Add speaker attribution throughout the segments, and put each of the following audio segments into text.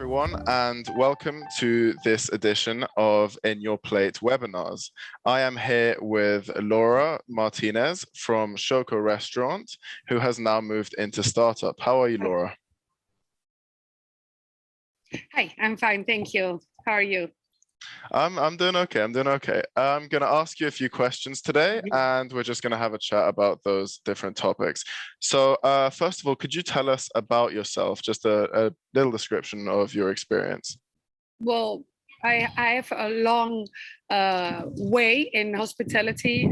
Speaker 1: everyone, and welcome to this edition of In Your Plate webinars. I am here with Laura Martinez from Shoko Restaurant, who has now moved into startup. How are you, Laura?
Speaker 2: Hi, I'm fine, thank you. How are you?
Speaker 1: I'm doing okay. I'm going to ask you a few questions today, and we're just going to have a chat about those different topics. So first of all, could you tell us about yourself, just a little description of your experience?
Speaker 2: Well, I have a long way in hospitality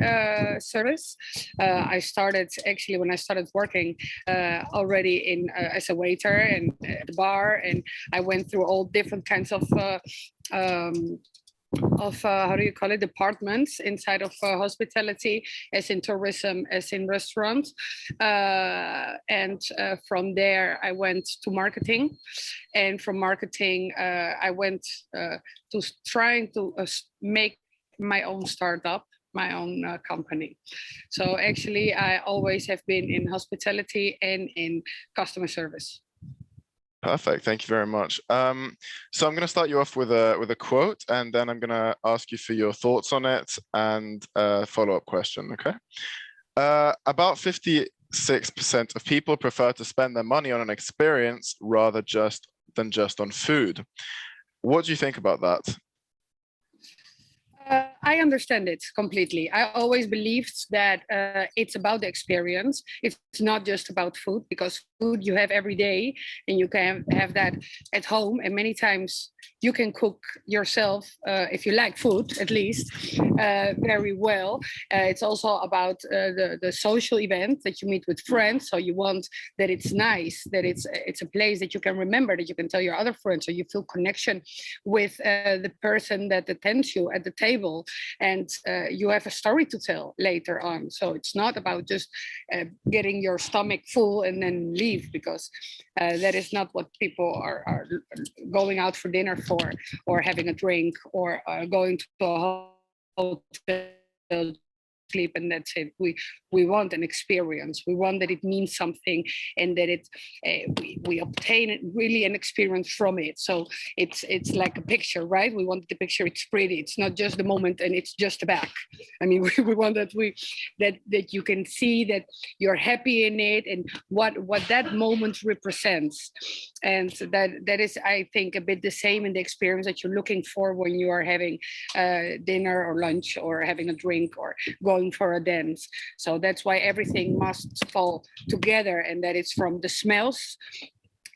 Speaker 2: service. I started actually when I started working already in as a waiter and at the bar, and I went through all different kinds of how do you call it, departments inside of hospitality, as in tourism, as in restaurants, and from there I went to marketing, and from marketing I went to trying to make my own startup, my own company. So actually I always have been in hospitality and in customer service.
Speaker 1: Perfect. Thank you very much. So I'm going to start you off with a quote, and then I'm going to ask you for your thoughts on it and a follow-up question. Okay. About 56% of people prefer to spend their money on an experience rather than just on food. What do you think about that?
Speaker 2: I understand it completely. I always believed that it's about the experience. It's not just about food, because food you have every day and you can have that at home. And many times you can cook yourself, if you like food, at least, very well. It's also about the social event that you meet with friends. So you want that it's nice, that it's a place that you can remember, that you can tell your other friends, so you feel connection with the person that attends you at the table. And you have a story to tell later on. So it's not about just getting your stomach full and then leave, because that is not what people are going out for dinner for, or having a drink, or going to a hotel, sleep, and that's it. We want an experience. We want that it means something, and that it we obtain really an experience from it. So it's like a picture, right? We want the picture. It's pretty. It's not just the moment and it's just the back. I mean, we want that that you can see that you're happy in it and what that moment represents. And that is, I think, a bit the same in the experience that you're looking for when you are having dinner or lunch, or having a drink, or going for a dance. So that's why everything must fall together, and that it's from the smells.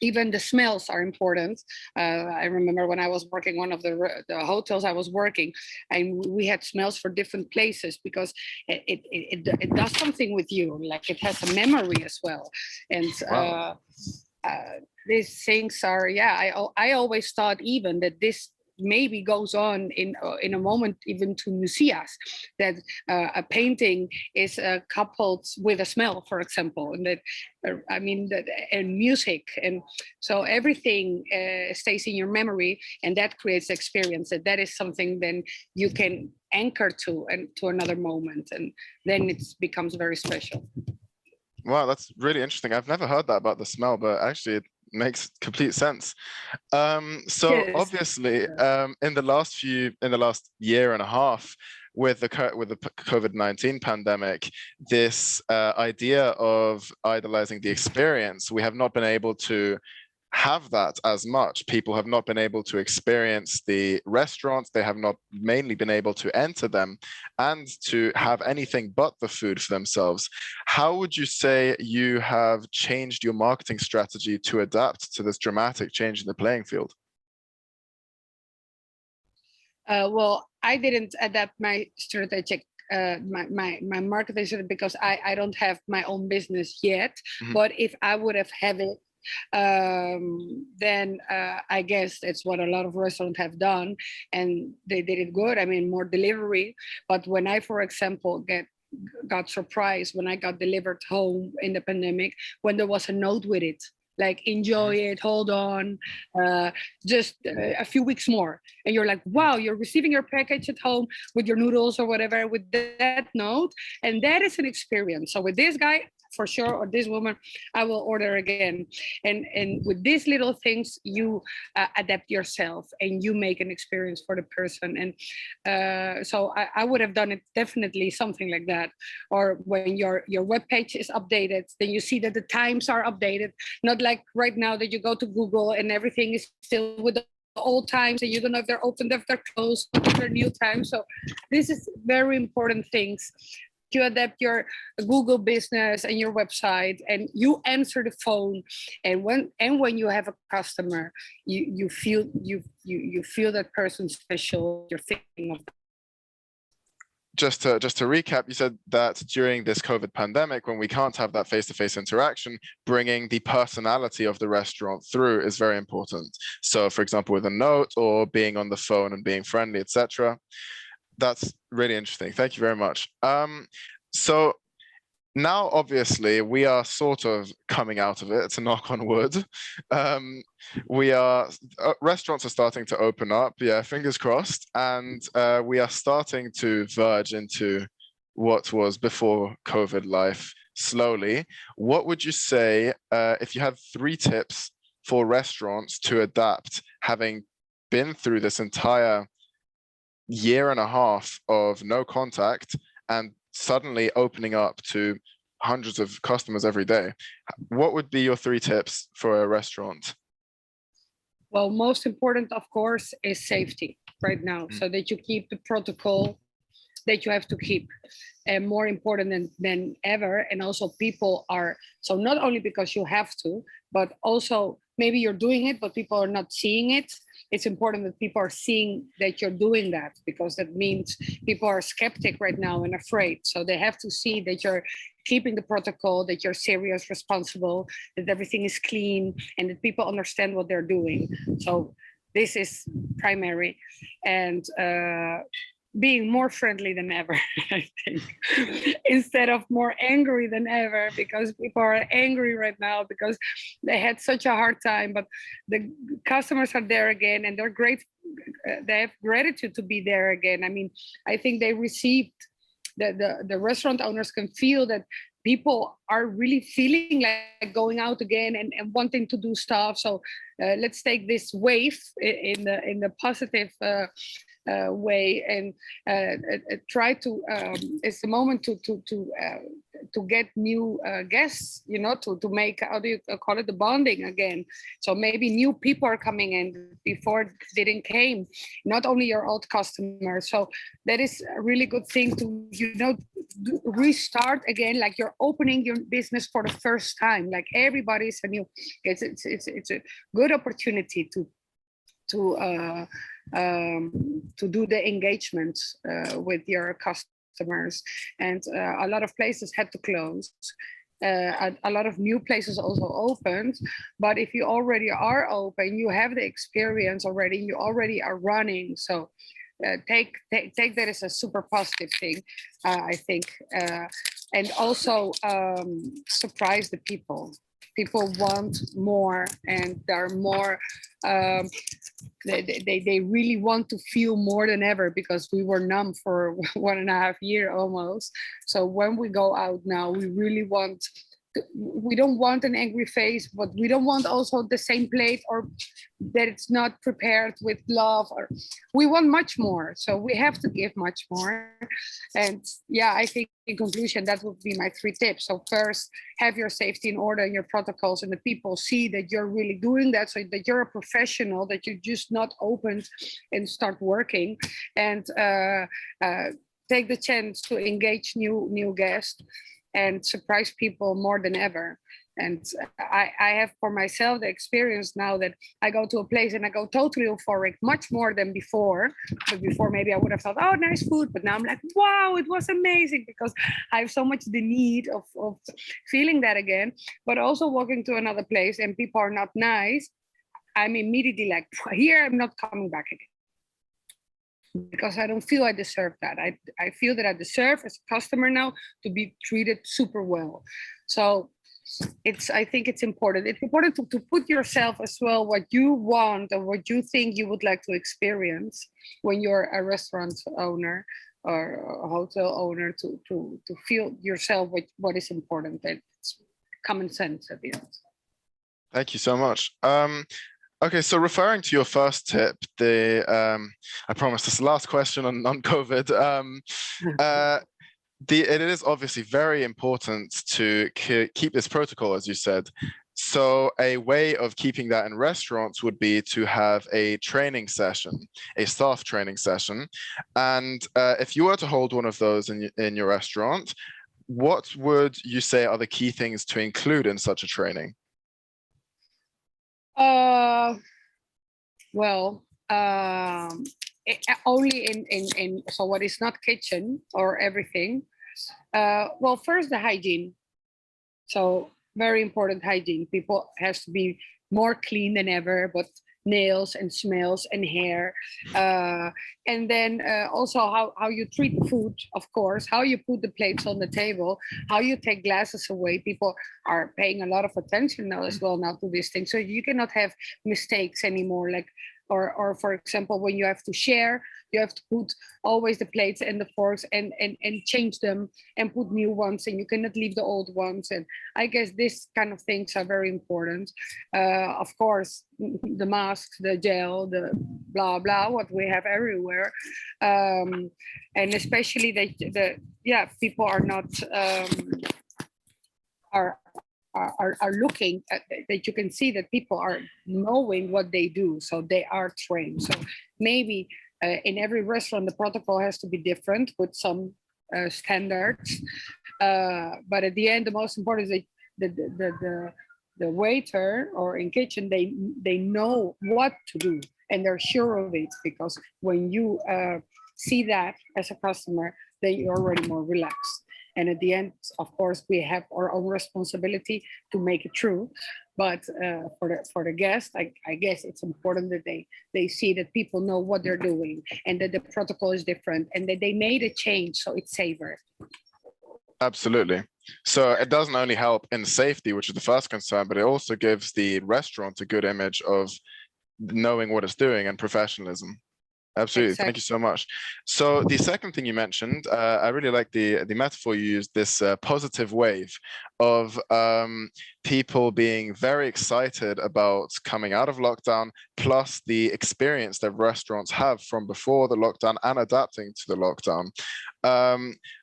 Speaker 2: Even the smells are important. I remember when I was working one of the hotels I was working, and we had smells for different places, because it does something with you, like it has a memory as well. And
Speaker 1: Wow.
Speaker 2: these things are, I always thought even that this maybe goes on in a moment even to museums, that a painting is coupled with a smell, for example, and that and music, and so everything stays in your memory, and that creates experience. That is something then you can anchor to, and to another moment, and then it becomes very special.
Speaker 1: Wow, that's really interesting. I've never heard that about the smell, but actually it makes complete sense. So
Speaker 2: Yes.
Speaker 1: obviously, in the last year and a half, with the COVID-19 pandemic, this idea of idolizing the experience, we have not been able to have that as much. People have not been able to experience the restaurants. They have not mainly been able to enter them and to have anything but the food for themselves. How would you say you have changed your marketing strategy to adapt to this dramatic change in the playing field?
Speaker 2: Well, I didn't adapt my strategic my marketing strategy, because I don't have my own business yet.
Speaker 1: Mm-hmm.
Speaker 2: But if I would have had it, then I guess that's what a lot of restaurants have done, and they did it good. I mean, more delivery. But when I, for example, got surprised when I got delivered home in the pandemic, when there was a note with it, like, enjoy it, hold on, just a few weeks more. And you're like, wow, you're receiving your package at home with your noodles or whatever, with that note. And that is an experience. So with this guy, for sure, or this woman, I will order again. And with these little things, you adapt yourself and you make an experience for the person. And so I would have done it definitely something like that. Or when your web page is updated, then you see that the times are updated, not like right now that you go to Google and everything is still with the old times and you don't know if they're open, if they're closed, if they're new times. So this is very important things. You adapt your Google business and your website, and you answer the phone. And when you have a customer, you feel that person special. You're thinking of.
Speaker 1: Just to recap, you said that during this COVID pandemic, when we can't have that face-to-face interaction, bringing the personality of the restaurant through is very important. So, for example, with a note or being on the phone and being friendly, etc. That's really interesting. Thank you very much. So now, obviously, we are sort of coming out of it, to knock on wood. Restaurants are starting to open up, yeah, fingers crossed. And we are starting to verge into what was before COVID life slowly. What would you say if you had 3 tips for restaurants to adapt, having been through this entire year and a half of no contact and suddenly opening up to hundreds of customers every day? What would be your 3 tips for a restaurant?
Speaker 2: Well, most important, of course, is safety right now, so that you keep the protocol that you have to keep, and more important than ever. And also people are, so not only because you have to, but also maybe you're doing it, but people are not seeing it. It's important that people are seeing that you're doing that, because that means people are skeptic right now and afraid. So they have to see that you're keeping the protocol, that you're serious, responsible, that everything is clean, and that people understand what they're doing. So this is primary. And being more friendly than ever, I think, instead of more angry than ever, because people are angry right now because they had such a hard time, but the customers are there again and they're great. They have gratitude to be there again. I mean, I think they received, the restaurant owners can feel that people are really feeling like going out again and wanting to do stuff. So let's take this wave in the positive way, and try to. It's the moment to get new guests, you know, to make, how do you call it, the bonding again. So maybe new people are coming in before didn't came, not only your old customers. So that is a really good thing to, you know, restart again, like you're opening your business for the first time. Like everybody's a new. It's a good opportunity to do the engagement with your customers. And a lot of places had to close. A lot of new places also opened. But if you already are open, you have the experience already, you already are running. So take that as a super positive thing, I think. And also surprise the people. People want more, and they're more, they really want to feel more than ever, because we were numb for 1.5 years almost. So when we go out now, we really want, we don't want an angry face, but we don't want also the same plate, or that it's not prepared with love, or we want much more. So we have to give much more. And yeah, I think in conclusion, that would be my 3 tips. So first, have your safety in order and your protocols, and the people see that you're really doing that, so that you're a professional, that you just not opened and start working. And take the chance to engage new guests and surprise people more than ever. And I have for myself the experience now that I go to a place and I go totally euphoric, much more than before. But before maybe I would have thought, oh, nice food. But now I'm like, wow, it was amazing, because I have so much the need of feeling that again. But also walking to another place and people are not nice, I'm immediately like, here, I'm not coming back again, because I don't feel I deserve that. I feel that I deserve, as a customer now, to be treated super well. So I think it's important. It's important to put yourself as well, what you want or what you think you would like to experience when you're a restaurant owner or a hotel owner, to feel yourself what is important. It's common sense at the end.
Speaker 1: Thank you so much. Okay, so referring to your first tip, I promise this is the last question on COVID. It is obviously very important to keep this protocol, as you said. So a way of keeping that in restaurants would be to have a training session, a staff training session. And if you were to hold one of those in your restaurant, what would you say are the key things to include in such a training?
Speaker 2: Well, only in so what is not kitchen or everything. Well, first the hygiene. So very important hygiene. People has to be more clean than ever, but nails and smells and hair. And then also how you treat the food, of course, how you put the plates on the table, how you take glasses away. People are paying a lot of attention now as well now to these things. So you cannot have mistakes anymore. Like, or for example, when you have to share, you have to put always the plates and the forks and change them and put new ones, and you cannot leave the old ones. And I guess this kind of things are very important. Of course, the masks, the gel, the blah blah, what we have everywhere, and especially people are not are looking at, that you can see that people are knowing what they do, so they are trained. So maybe in every restaurant the protocol has to be different with some standards, but at the end the most important is that the waiter or in kitchen they know what to do and they're sure of it, because when you see that as a customer, then you're already more relaxed. And at the end, of course, we have our own responsibility to make it true. But for the guest, I guess it's important that they see that people know what they're doing and that the protocol is different and that they made a change, so it's safer.
Speaker 1: Absolutely. So it doesn't only help in safety, which is the first concern, but it also gives the restaurant a good image of knowing what it's doing and professionalism. Absolutely.
Speaker 2: Exactly.
Speaker 1: Thank you so much. So the second thing you mentioned, I really like the metaphor you used, this positive wave of people being very excited about coming out of lockdown, plus the experience that restaurants have from before the lockdown and adapting to the lockdown.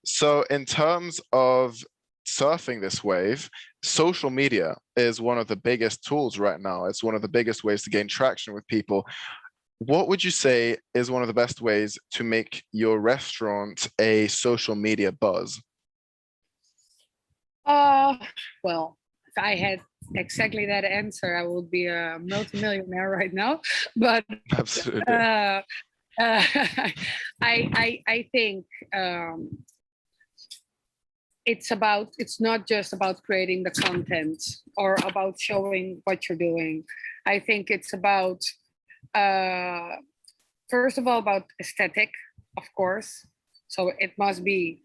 Speaker 1: So in terms of surfing this wave, social media is one of the biggest tools right now. It's one of the biggest ways to gain traction with people. What would you say is one of the best ways to make your restaurant a social media buzz?
Speaker 2: Well, if I had exactly that answer, I would be a multimillionaire right now. But
Speaker 1: Absolutely.
Speaker 2: I think it's not just about creating the content or about showing what you're doing. I think it's about first of all about aesthetic, of course. So it must be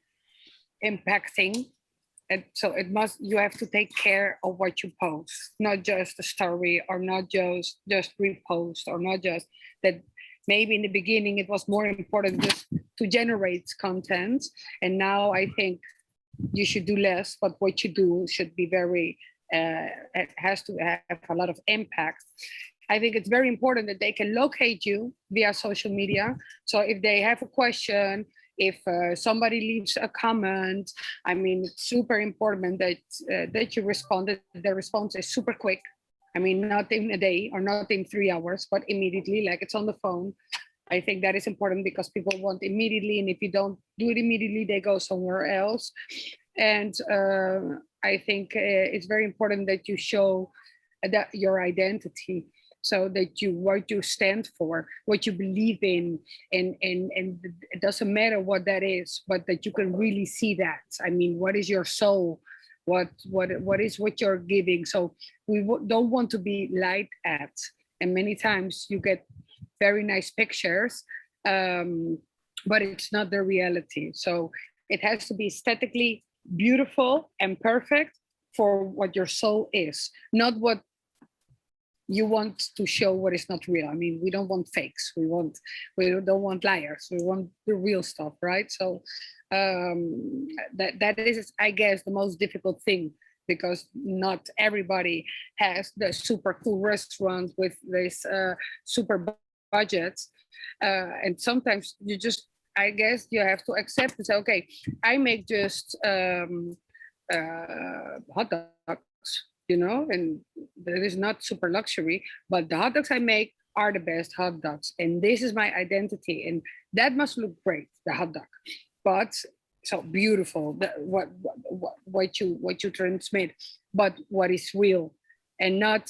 Speaker 2: impacting, and so you have to take care of what you post, not just a story or not just repost, or not just that. Maybe in the beginning it was more important just to generate content, and now I think you should do less, but what you do should be very it has to have a lot of impact. I think it's very important that they can locate you via social media. So if they have a question, if somebody leaves a comment, I mean, it's super important that you respond, that the response is super quick. I mean, not in a day or not in 3 hours, but immediately, like it's on the phone. I think that is important because people want immediately, and if you don't do it immediately, they go somewhere else. And I think it's very important that you show that your identity, so that what you stand for, what you believe in, and it doesn't matter what that is, but that you can really see that. I mean, what is your soul? What is what you're giving? So we don't want to be lied at, and many times you get very nice pictures, but it's not the reality. So it has to be aesthetically beautiful and perfect for what your soul is, not what you want to show what is not real. I mean, we don't want fakes. We don't want liars. We want the real stuff, right? So that is, I guess, the most difficult thing because not everybody has the super cool restaurant with this super budgets. And sometimes you just, I guess you have to accept and say, okay, I make just hot dogs, you know, and that is not super luxury, but the hot dogs I make are the best hot dogs. And this is my identity. And that must look great, the hot dog. But so beautiful, what you transmit, but what is real, and not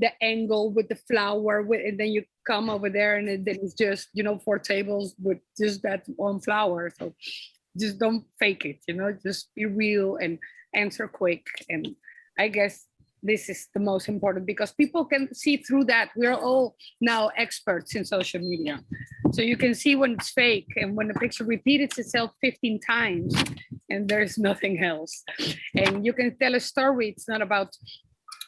Speaker 2: the angle with the flour, and then you come over there and then it's just, you know, 4 tables with just that one flour. So just don't fake it, you know, just be real and answer quick. And I guess this is the most important, because people can see through that. We're all now experts in social media. So you can see when it's fake and when the picture repeats itself 15 times and there's nothing else. And you can tell a story. It's not about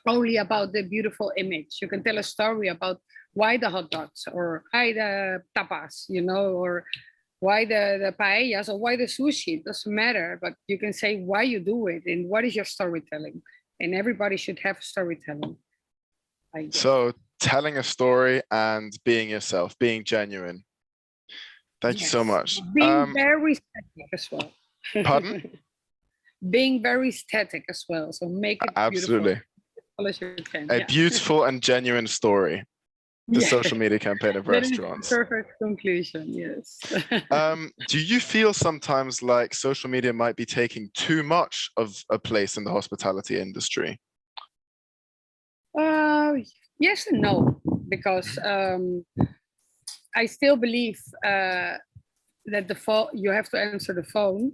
Speaker 2: only about the beautiful image. You can tell a story about why the hot dogs, or why the tapas, you know, or why the paellas, or why the sushi. It doesn't matter, but you can say why you do it and what is your storytelling. And everybody should have storytelling.
Speaker 1: So telling a story and being yourself, being genuine. Thank you so much.
Speaker 2: Being very static as well.
Speaker 1: Pardon?
Speaker 2: Being very static as well. So make it
Speaker 1: absolutely
Speaker 2: beautiful as you can.
Speaker 1: A beautiful and genuine story. The social media campaign of restaurants.
Speaker 2: Perfect conclusion, yes.
Speaker 1: Do you feel sometimes like social media might be taking too much of a place in the hospitality industry?
Speaker 2: Yes and no, because I still believe that you have to answer the phone.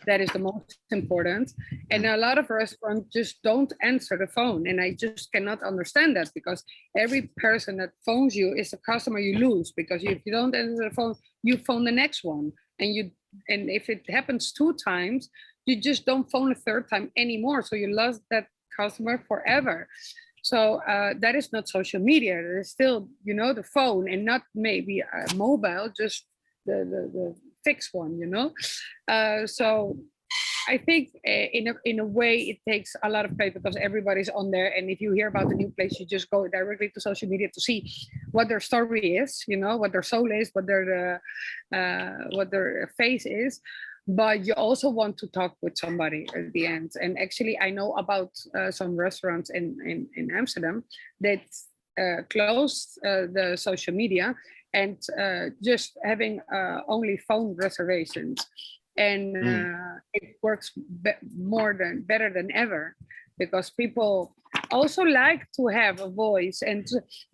Speaker 2: That is the most important. And a lot of restaurants just don't answer the phone. And I just cannot understand that, because every person that phones you is a customer you lose, because if you don't answer the phone, you phone the next one. And if it happens 2 times, you just don't phone a 3rd time anymore. So you lost that customer forever. So that is not social media. There's still, you know, the phone, and not maybe a mobile, just the fixed one, you know. So I think in a way it takes a lot of place, because everybody's on there, and if you hear about a new place, you just go directly to social media to see what their story is, you know, what their soul is, what their face is. But you also want to talk with somebody at the end. And actually, I know about some restaurants in Amsterdam that closed the social media and just having only phone reservations. And it works better than ever, because people also like to have a voice and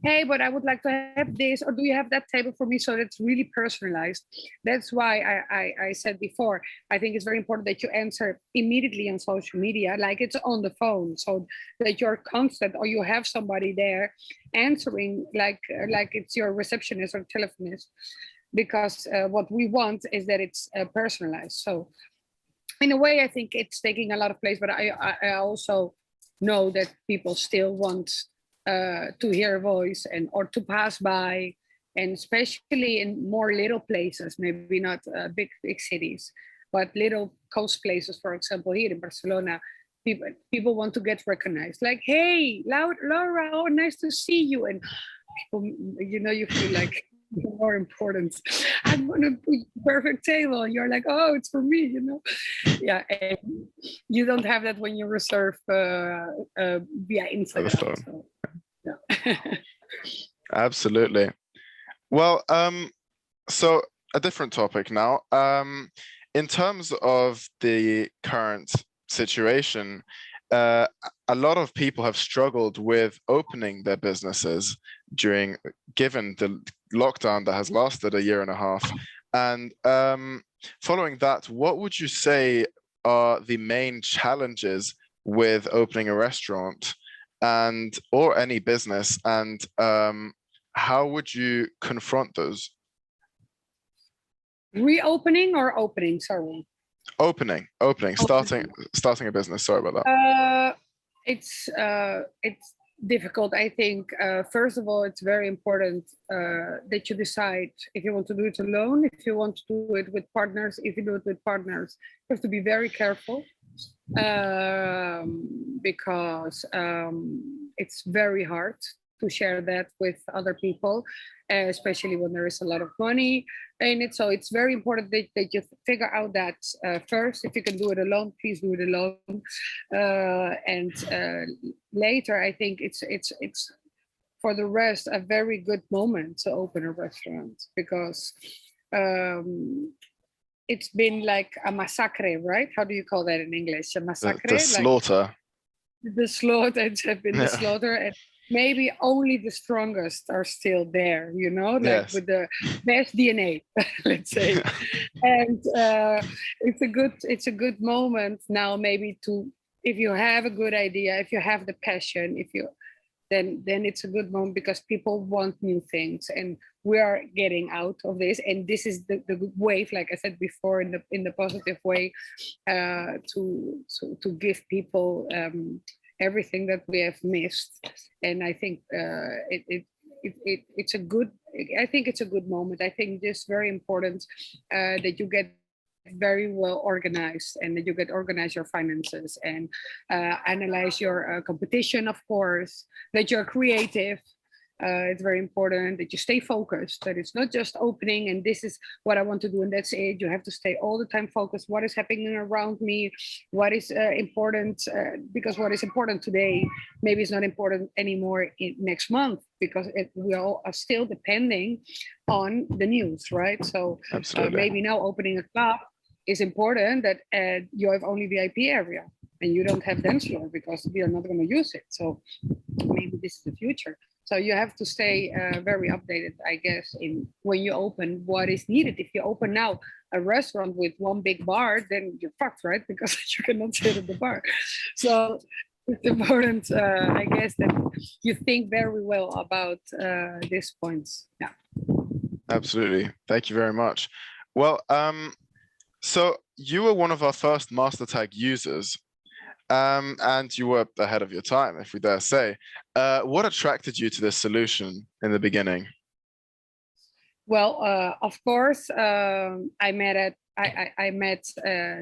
Speaker 2: hey, but I would like to have this, or do you have that table for me? So that's really personalized. That's why I said before, I think it's very important that you answer immediately on social media, like it's on the phone, so that you're constant, or you have somebody there answering like it's your receptionist or telephonist, because what we want is that it's personalized. So in a way, I think it's taking a lot of place, but I also know that people still want to hear a voice or to pass by, and especially in more little places, maybe not big cities, but little coast places. For example, here in Barcelona, people want to get recognized, like, hey, Laura, oh, nice to see you. And people, you know, you feel like more important. I'm gonna put perfect table. You're like, oh, it's for me, you know. Yeah, and you don't have that when you reserve via Instagram. So, yeah.
Speaker 1: Absolutely. Well, so a different topic now. In terms of the current situation, a lot of people have struggled with opening their businesses given the lockdown that has lasted a year and a half. And following that, what would you say are the main challenges with opening a restaurant or any business, and how would you confront those?
Speaker 2: Reopening or opening? Sorry.
Speaker 1: Opening, starting a business. Sorry about that.
Speaker 2: It's difficult. I think first of all, it's very important that you decide if you want to do it alone, if you want to do it with partners. If you do it with partners, you have to be very careful. because it's very hard to share that with other people, especially when there is a lot of money in it. So it's very important that you figure out that first. If you can do it alone, please do it alone. And later, I think it's for the rest a very good moment to open a restaurant, because it's been like a massacre, right? How do you call that in English? A massacre,
Speaker 1: The
Speaker 2: like
Speaker 1: slaughter.
Speaker 2: the slaughter. It's been the
Speaker 1: Yeah.
Speaker 2: slaughter, and maybe only the strongest are still there. You know, like
Speaker 1: Yes.
Speaker 2: with the best DNA, let's say. And it's a good moment now, maybe to, if you have a good idea, if you have the passion, if you then it's a good moment, because people want new things, and we are getting out of this, and this is the wave, like I said before, in the positive way, to give people everything that we have missed. And I think it's a good, I think it's a good moment. I think it's very important that you get very well organized, and that you get organize your finances, and analyze your competition, of course, that you're creative. It's very important that you stay focused, that it's not just opening and this is what I want to do and that's it. You have to stay all the time focused. What is happening around me? What is important? Because what is important today maybe is not important anymore next month, because we all are still depending on the news, right? So maybe now opening a club is important, that you have only VIP area and you don't have dance floor because we are not going to use it. So maybe this is the future. So you have to stay very updated, I guess, in when you open what is needed. If you open now a restaurant with one big bar, then you're fucked, right? Because you cannot sit at the bar. So it's important, I guess, that you think very well about these points. Yeah.
Speaker 1: Absolutely. Thank you very much. Well, so you were one of our first Mastertag users, and you were ahead of your time, if we dare say. What attracted you to this solution in the beginning?
Speaker 2: Well, of course, I met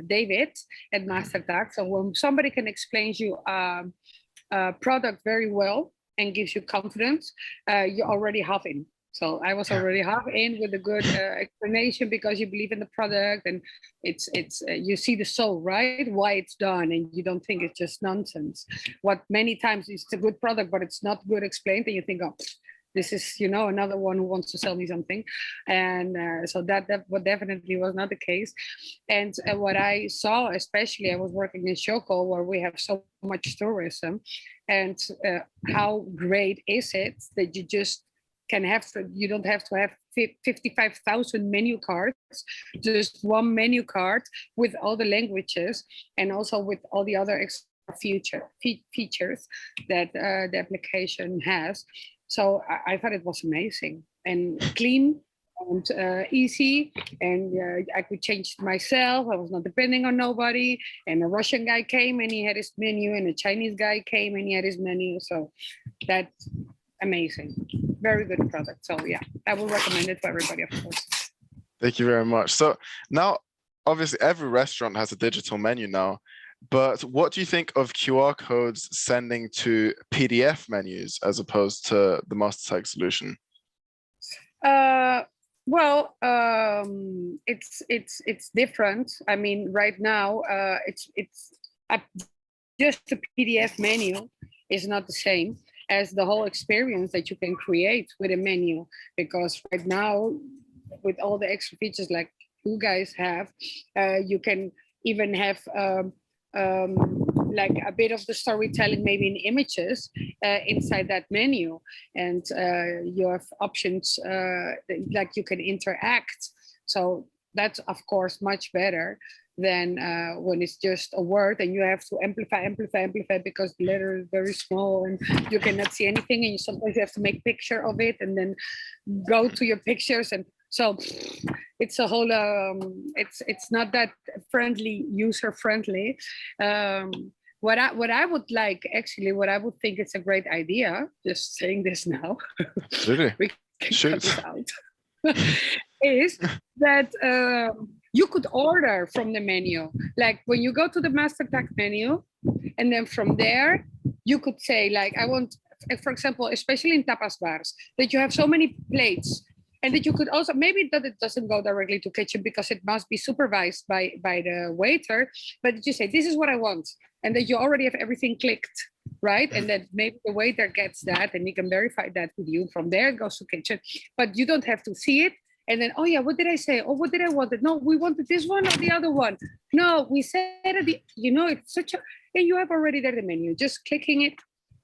Speaker 2: David at Mastertag. So when somebody can explain you a product very well and gives you confidence, you're already half in. So I was already half in with a good explanation, because you believe in the product, and it's you see the soul, right? Why it's done, and you don't think it's just nonsense. What many times it's a good product, but it's not good explained, and you think, oh, this is, you know, another one who wants to sell me something. And so that definitely was not the case. And what I saw, especially, I was working in Shoko, where we have so much tourism, and how great is it that you just can have to, you don't have to have 55,000 menu cards, just one menu card with all the languages, and also with all the other extra features that the application has. So I thought it was amazing and clean and easy, and I could change it myself. I was not depending on nobody. And a Russian guy came and he had his menu, and a Chinese guy came and he had his menu. So that's amazing. Very good product. So yeah, I will recommend it for everybody, of course.
Speaker 1: Thank you very much. So now, obviously, every restaurant has a digital menu now, but what do you think of QR codes sending to PDF menus as opposed to the Mastertag solution?
Speaker 2: Well, it's different. I mean, right now, it's just the PDF menu is not the same as the whole experience that you can create with a menu, because right now, with all the extra features like you guys have, you can even have like a bit of the storytelling, maybe in images inside that menu, and you have options like you can interact. So that's of course much better than when it's just a word and you have to amplify because the letter is very small and you cannot see anything, and sometimes you have to make picture of it and then go to your pictures. And so it's a whole it's not that user friendly. What I would like, actually, what I would think it's a great idea, just saying this now,
Speaker 1: Really?
Speaker 2: we can cut this out, is that You could order from the menu. Like when you go to the MasterTAG menu, and then from there, you could say like, I want, for example, especially in tapas bars, that you have so many plates, and that you could also, maybe that it doesn't go directly to kitchen because it must be supervised by the waiter, but you say, this is what I want. And that you already have everything clicked, right? And then maybe the waiter gets that and he can verify that with you. From there, it goes to kitchen, but you don't have to see it. And then, oh yeah, what did I say? Oh, what did I want? No, we wanted this one or the other one. No, we said, it's such a, and you have already there the menu, just clicking it,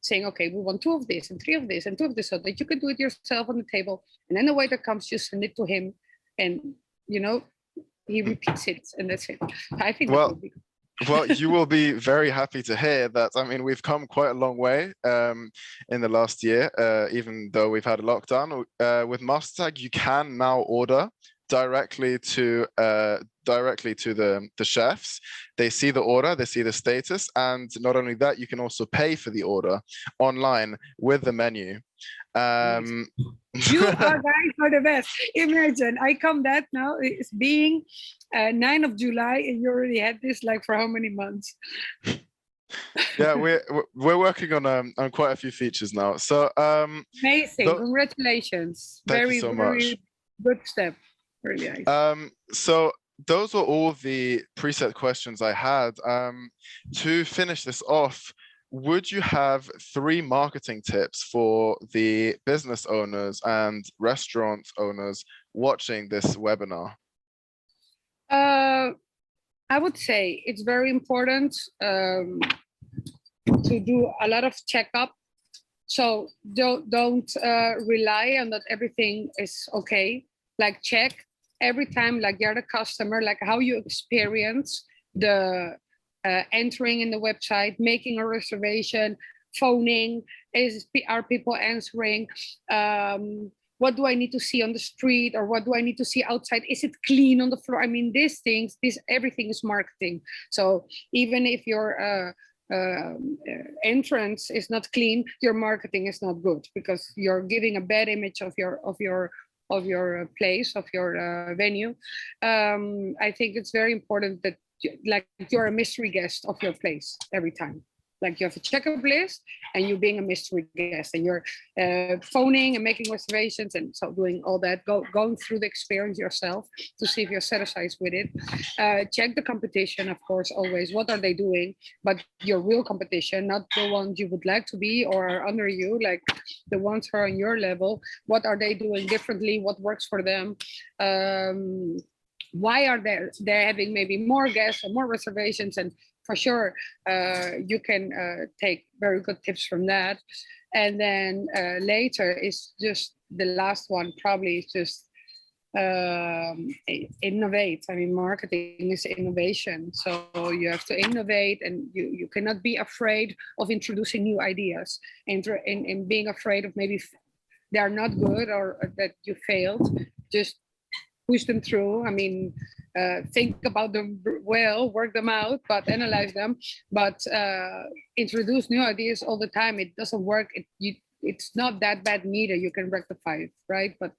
Speaker 2: saying, okay, we want 2 of this and 3 of this and 2 of this, so that you can do it yourself on the table. And then the waiter comes, you send it to him, and he repeats it, and that's it. I think that would be.
Speaker 1: Well, you will be very happy to hear that. I mean, we've come quite a long way in the last year, even though we've had a lockdown. With MasterTAG, you can now order directly to the chefs. They see the order, they see the status, and not only that, you can also pay for the order online with the menu.
Speaker 2: You guys are the best. Imagine I come that now, it's being 9th of July, and you already had this like for how many months?
Speaker 1: Yeah, we're working on quite a few features now. So
Speaker 2: amazing, congratulations.
Speaker 1: Thank you so much.
Speaker 2: Very good step. Really nice.
Speaker 1: So those were all the preset questions I had. To finish this off, would you have 3 marketing tips for the business owners and restaurant owners watching this webinar?
Speaker 2: I would say it's very important to do a lot of checkup. So don't rely on that everything is okay. Like check every time, like you're the customer, like how you experience the entering in the website, making a reservation, phoning, are people answering? What do I need to see on the street, or what do I need to see outside? Is it clean on the floor? I mean, everything is marketing. So even if your entrance is not clean, your marketing is not good, because you're giving a bad image of your place, of your venue. I think it's very important that you're a mystery guest of your place every time. Like you have a checkup list, and you being a mystery guest, and you're phoning and making reservations, and so doing all that, going through the experience yourself to see if you're satisfied with it. Check the competition, of course, always. What are they doing? But your real competition, not the ones you would like to be or are under you, like the ones who are on your level. What are they doing differently? What works for them? Why are they having maybe more guests or more reservations? And for sure, you can take very good tips from that. And then later is just the last one, probably is just innovate. I mean, marketing is innovation. So you have to innovate, and you cannot be afraid of introducing new ideas and being afraid of maybe they are not good or that you failed. Just push them through. I mean, think about them well, work them out, but analyze them. But introduce new ideas all the time. It doesn't work. It's not that bad neither. You can rectify it, right? But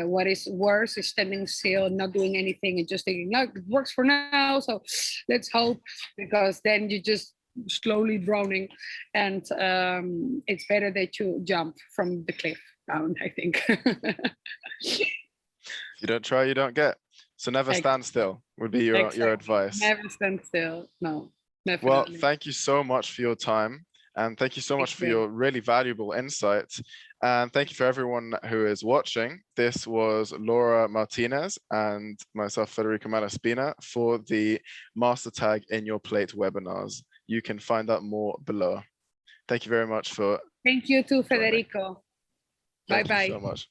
Speaker 2: what is worse is standing still, not doing anything, and just thinking, no, it works for now, so let's hope, because then you just slowly drowning. And it's better that you jump from the cliff down, I think.
Speaker 1: You don't try, you don't get. So never stand still would be your advice.
Speaker 2: Never stand still. No, definitely.
Speaker 1: Well, thank you so much for your time. And thank you so much for your really valuable insights. And thank you for everyone who is watching. This was Laura Martinez and myself, Federico Malaspina, for the MasterTAG in Your Plate webinars. You can find out more below. Thank you very much for.
Speaker 2: Thank you too, Federico. Bye-bye.
Speaker 1: Thank you so much.